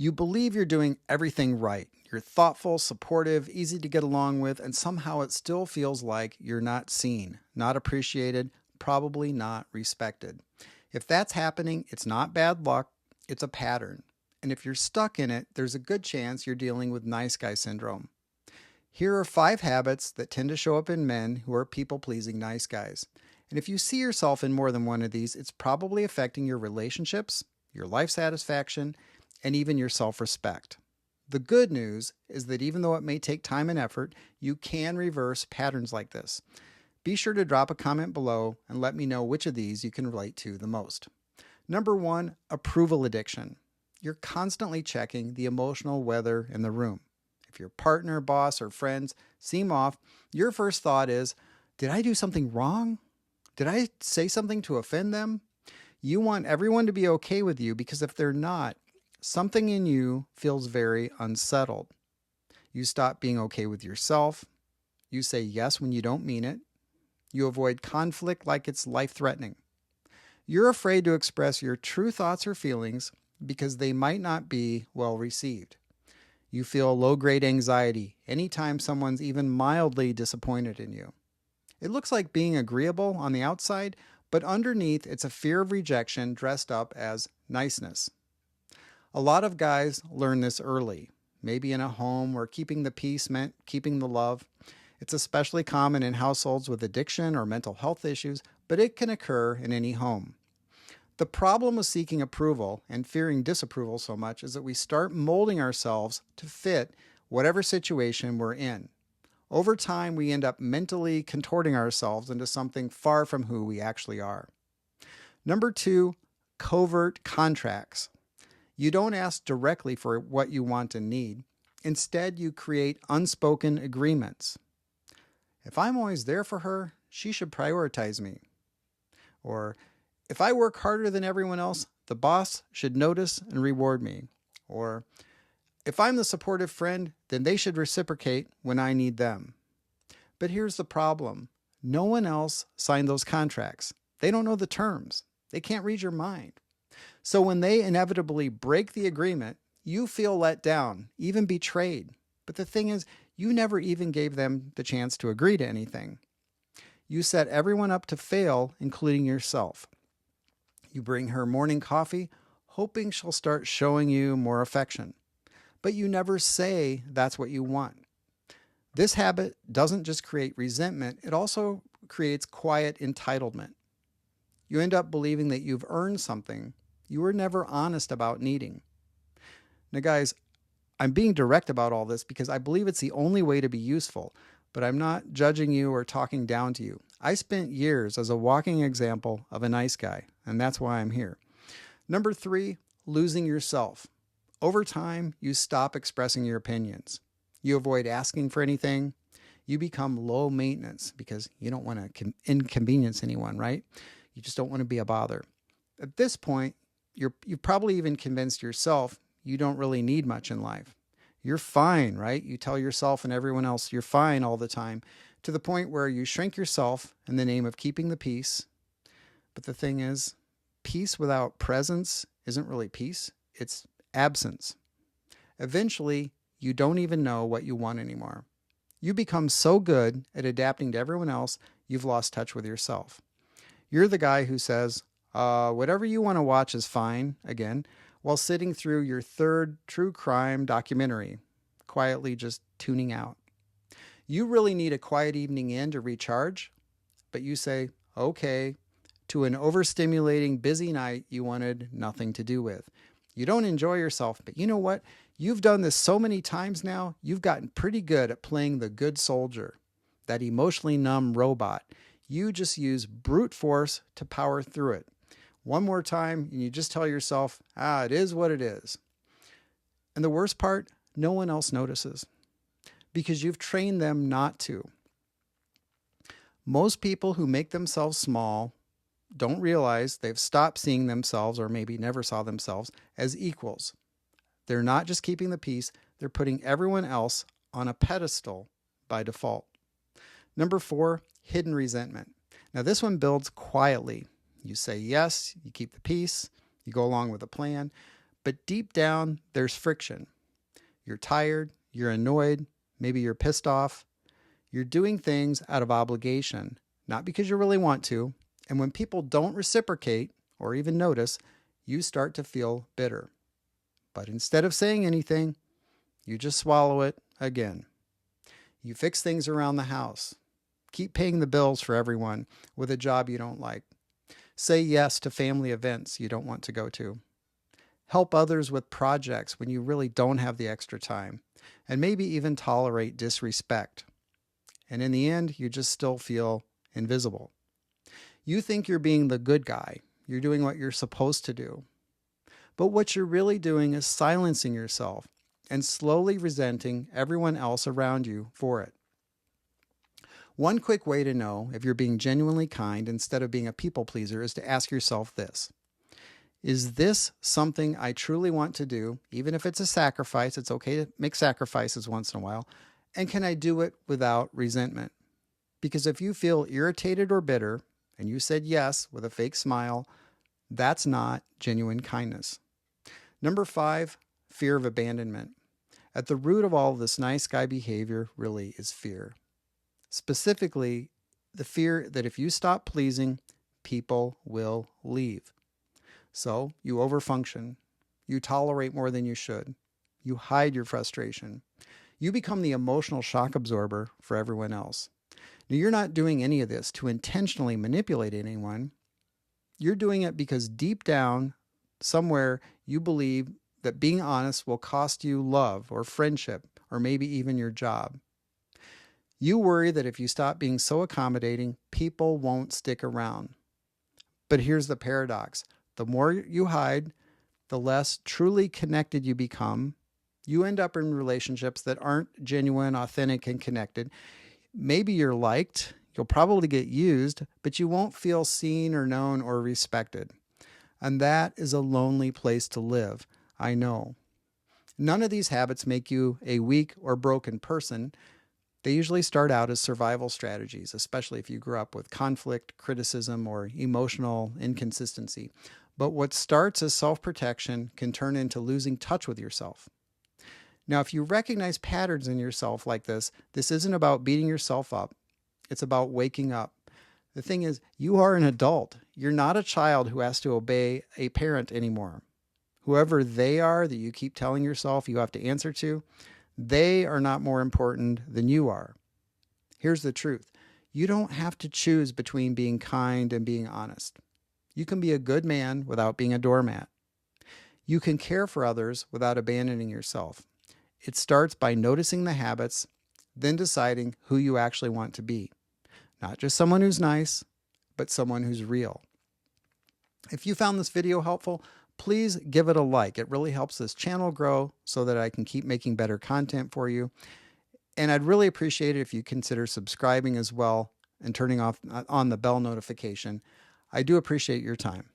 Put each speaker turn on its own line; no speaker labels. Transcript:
You believe you're doing everything right. You're thoughtful, supportive, easy to get along with, and somehow it still feels like you're not seen, not appreciated, probably not respected. If that's happening, it's not bad luck, it's a pattern. And if you're stuck in it, there's a good chance you're dealing with nice guy syndrome. Here are 5 habits that tend to show up in men who are people pleasing nice guys. And if you see yourself in more than one of these, it's probably affecting your relationships, your life satisfaction, and even your self respect. The good news is that even though it may take time and effort, you can reverse patterns like this. Be sure to drop a comment below and let me know which of these you can relate to the most. Number 1, approval addiction. You're constantly checking the emotional weather in the room. If your partner, boss, or friends seem off, your first thought is, did I do something wrong? Did I say something to offend them? You want everyone to be okay with you because if they're not, something in you feels very unsettled. You stop being okay with yourself. You say yes when you don't mean it. You avoid conflict like it's life-threatening. You're afraid to express your true thoughts or feelings because they might not be well received. You feel low-grade anxiety anytime someone's even mildly disappointed in you. It looks like being agreeable on the outside, but underneath it's a fear of rejection dressed up as niceness. A lot of guys learn this early, maybe in a home where keeping the peace meant keeping the love. It's especially common in households with addiction or mental health issues, but it can occur in any home. The problem with seeking approval and fearing disapproval so much is that we start molding ourselves to fit whatever situation we're in. Over time, we end up mentally contorting ourselves into something far from who we actually are. Number 2, covert contracts. You don't ask directly for what you want and need. Instead, you create unspoken agreements. If I'm always there for her, she should prioritize me. Or, if I work harder than everyone else, the boss should notice and reward me. Or, if I'm the supportive friend, then they should reciprocate when I need them. But here's the problem. No one else signed those contracts. They don't know the terms. They can't read your mind. So when they inevitably break the agreement, you feel let down, even betrayed. But the thing is, you never even gave them the chance to agree to anything. You set everyone up to fail, including yourself. You bring her morning coffee, hoping she'll start showing you more affection. But you never say that's what you want. This habit doesn't just create resentment, it also creates quiet entitlement. You end up believing that you've earned something you were never honest about needing. Now, guys, I'm being direct about all this because I believe it's the only way to be useful, but I'm not judging you or talking down to you. I spent years as a walking example of a nice guy, and that's why I'm here. Number 3, losing yourself. Over time, you stop expressing your opinions. You avoid asking for anything. You become low maintenance because you don't want to inconvenience anyone, right? You just don't want to be a bother. At this point, you've probably even convinced yourself you don't really need much in life. You're fine, right? You tell yourself and everyone else you're fine all the time, to the point where you shrink yourself in the name of keeping the peace. But the thing is, peace without presence isn't really peace, it's absence. Eventually, you don't even know what you want anymore. You become so good at adapting to everyone else, you've lost touch with yourself. You're the guy who says, whatever you want to watch is fine, again, while sitting through your 3rd true crime documentary, quietly just tuning out. You really need a quiet evening in to recharge, but you say, okay, to an overstimulating, busy night you wanted nothing to do with. You don't enjoy yourself, but you know what? You've done this so many times now, you've gotten pretty good at playing the good soldier, that emotionally numb robot. You just use brute force to power through it. One more time, and you just tell yourself, it is what it is. And the worst part, no one else notices because you've trained them not to. Most people who make themselves small don't realize they've stopped seeing themselves, or maybe never saw themselves, as equals. They're not just keeping the peace, they're putting everyone else on a pedestal by default. Number 4, hidden resentment. Now this one builds quietly. You say yes, you keep the peace, you go along with the plan, but deep down, there's friction. You're tired, you're annoyed, maybe you're pissed off. You're doing things out of obligation, not because you really want to. And when people don't reciprocate or even notice, you start to feel bitter. But instead of saying anything, you just swallow it again. You fix things around the house. Keep paying the bills for everyone with a job you don't like. Say yes to family events you don't want to go to. Help others with projects when you really don't have the extra time. And maybe even tolerate disrespect. And in the end, you just still feel invisible. You think you're being the good guy. You're doing what you're supposed to do. But what you're really doing is silencing yourself and slowly resenting everyone else around you for it. One quick way to know if you're being genuinely kind instead of being a people pleaser is to ask yourself this. Is this something I truly want to do? Even if it's a sacrifice, it's okay to make sacrifices once in a while. And can I do it without resentment? Because if you feel irritated or bitter, and you said yes with a fake smile, that's not genuine kindness. Number 5, fear of abandonment. At the root of all of this nice guy behavior really is fear. Specifically, the fear that if you stop pleasing, people will leave. So you overfunction. You tolerate more than you should. You hide your frustration. You become the emotional shock absorber for everyone else. Now, you're not doing any of this to intentionally manipulate anyone. You're doing it because deep down, somewhere, you believe that being honest will cost you love or friendship or maybe even your job. You worry that if you stop being so accommodating, people won't stick around. But here's the paradox. The more you hide, the less truly connected you become. You end up in relationships that aren't genuine, authentic, and connected. Maybe you're liked, you'll probably get used, but you won't feel seen or known or respected. And that is a lonely place to live, I know. None of these habits make you a weak or broken person. They usually start out as survival strategies, especially if you grew up with conflict, criticism, or emotional inconsistency. But what starts as self-protection can turn into losing touch with yourself. Now, if you recognize patterns in yourself like this isn't about beating yourself up. It's about waking up. The thing is, you are an adult. You're not a child who has to obey a parent anymore. Whoever they are that you keep telling yourself you have to answer to, they are not more important than you are. Here's the truth. You don't have to choose between being kind and being honest. You can be a good man without being a doormat. You can care for others without abandoning yourself. It starts by noticing the habits, then deciding who you actually want to be. Not just someone who's nice, but someone who's real. If you found this video helpful, please give it a like. It really helps this channel grow so that I can keep making better content for you. And I'd really appreciate it if you consider subscribing as well and turning on the bell notification. I do appreciate your time.